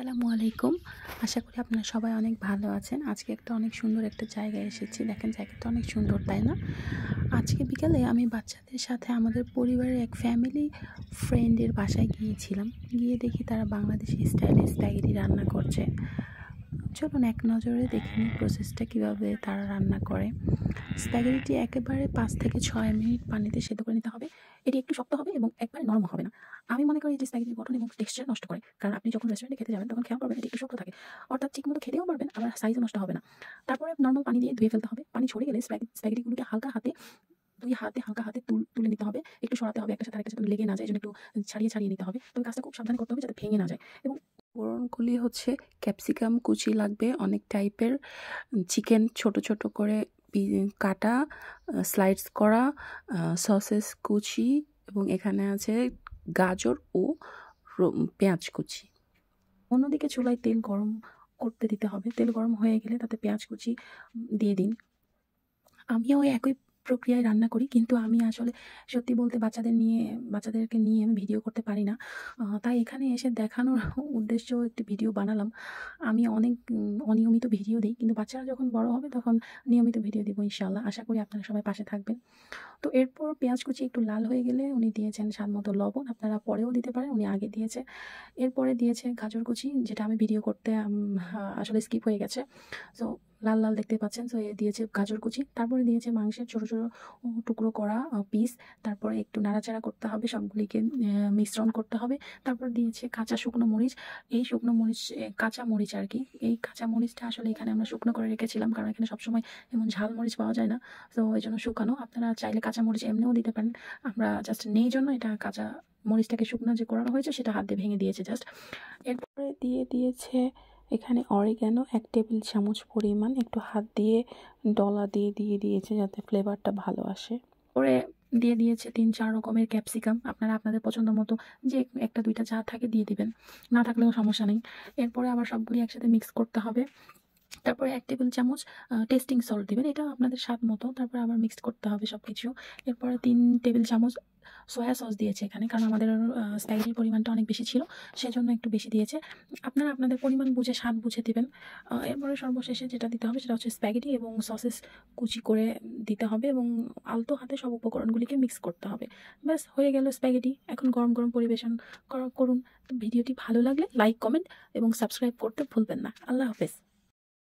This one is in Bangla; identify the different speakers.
Speaker 1: আসসালামু আলাইকুম। আশা করি আপনারা সবাই অনেক ভালো আছেন। আজকে অনেক সুন্দর একটা জায়গায় এসেছি। দেখেন জায়গাটা অনেক সুন্দর, তাই না? আজকে বিকালে আমি বাচ্চাদের সাথে আমাদের পরিবারের এক ফ্যামিলি ফ্রেন্ডের বাসায় গিয়েছিলাম। গিয়ে দেখি তারা বাংলাদেশি স্টাইলে স্প্যাগেটি রান্না করছে। চলুন এক নজরে দেখে নিই প্রসেসটা কীভাবে তারা রান্না করে। স্প্যাগেটিটি একেবারে ৫ থেকে ৬ মিনিট পানিতে সেদ্ধ করে নিতে হবে। এটি একটু শক্ত হবে এবং একবারে নরম হবে না। আমি মনে করি যে স্প্যাগেটির গঠন এবং টেক্সচার নষ্ট করে। কারণ আপনি যখন রেস্টুরেন্টে খেতে যাবেন তখন খেয়াল করবেন এটি একটু শক্ত থাকে। অর্থাৎ ঠিকমতো খেতেও পারবেন, আবার সাইজও নষ্ট হবে না। তারপরে নরমাল পানি দিয়ে ধুয়ে ফেলতে হবে। পানি ঝরে গেলে স্প্যাগেটিগুলোকে হালকা হাতে ২ হাতে হালকা হাতে তুলে নিতে হবে। একটু সরাতে হবে, একটার সাথে আরেকটার সাথে লেগে না যায়। এজন্য একটু ছাড়িয়ে নিতে হবে। তবে কাজটা খুব সাবধানে করতে হবে যাতে ভেঙে না যায়। এবং উপকরণগুলি হচ্ছে ক্যাপসিকাম কুচি লাগবে অনেক টাইপের, চিকেন ছোট ছোট করে কাটা, স্লাইডস করা, সসেস কুচি, এবং এখানে আছে গাজর ও পেঁয়াজ কুচি। অন্যদিকে চুলায় তেল গরম করতে দিতে হবে। তেল গরম হয়ে গেলে তাতে পেঁয়াজ কুচি দিয়ে দিন। আমিও একই প্রক্রিয়ায় রান্না করি, কিন্তু আমি আসলে সত্যি বলতে বাচ্চাদেরকে নিয়ে আমি ভিডিও করতে পারি না। তাই এখানে এসে দেখানোর উদ্দেশ্য একটি ভিডিও বানালাম। আমি অনেক অনিয়মিত ভিডিও দিই, কিন্তু বাচ্চারা যখন বড় হবে তখন নিয়মিত ভিডিও দিব ইনশাআল্লাহ। আশা করি আপনারা সবাই পাশে থাকবেন। তো এরপর পেঁয়াজ কুচি একটু লাল হয়ে গেলে উনি দিয়েছেন স্বাদমতো লবণ। আপনারা পরেও দিতে পারেন, উনি আগে দিয়েছে। এরপরে দিয়েছে গাজর কুচি, যেটা আমি ভিডিও করতে আসলে স্কিপ হয়ে গেছে। সো লাল লাল দেখতে পাচ্ছেন। সো দিয়েছে গাজর কুচি। তারপরে দিয়েছে মাংসের ছোট ছোট টুকরো করা পিস। তারপরে একটু নাড়াচাড়া করতে হবে, সবগুলিকে মিশ্রণ করতে হবে। তারপর দিয়েছে কাঁচা শুকনো মরিচ। এই শুকনো মরিচ, কাঁচা মরিচ আর কি, এই কাঁচা মরিচটা আসলে এখানে আমরা শুকনো করে রেখেছিলাম, কারণ এখানে সবসময় এমন ঝাল মরিচ পাওয়া যায় না। তো এই জন্য শুকানো। আপনারা চাইলে কাঁচা মরিচ এমনিও দিতে পারেন। আমরা জাস্ট নেই জন্য এটা কাঁচা মরিচটাকে শুকনো যে করানো হয়েছে সেটা হাত দিয়ে ভেঙে দিয়েছে জাস্ট। এরপরে দিয়েছে এখানে অরিগ্যানো ১ টেবিল চামচ পরিমাণ, একটু হাত দিয়ে ডলা দিয়ে দিয়েছে যাতে ফ্লেভারটা ভালো আসে। পরে দিয়েছে ৩-৪ রকমের ক্যাপসিকাম। আপনারা আপনাদের পছন্দ মতো যে ১টা-২টা যা থাকে দিয়ে দিবেন, না থাকলেও সমস্যা নেই। এরপরে আবার সবগুলি একসাথে মিক্স করতে হবে। তারপরে ১ টেবিল চামচ টেস্টিং সল্ট দিবেন, এটা আপনাদের স্বাদ মতো। তারপরে আবার মিক্সড করতে হবে সবকিছু। এরপরে ৩ টেবিল চামচ সয়া সস দিয়েছে এখানে, কারণ আমাদের স্প্যাগেটির পরিমাণটা অনেক বেশি ছিল, সেজন্য একটু বেশি দিয়েছে। আপনারা আপনাদের পরিমাণ বুঝে, স্বাদ বুঝে দিবেন। এরপরে সর্বশেষে যেটা দিতে হবে সেটা হচ্ছে স্প্যাগেটি এবং সসেস কুচি করে দিতে হবে, এবং আলতো হাতে সব উপকরণগুলিকে মিক্স করতে হবে। ব্যাস হয়ে গেল স্প্যাগেটি। এখন গরম গরম পরিবেশন করুন। ভিডিওটি ভালো লাগলে লাইক, কমেন্ট এবং সাবস্ক্রাইব করতে ভুলবেন না। আল্লাহ হাফেজ।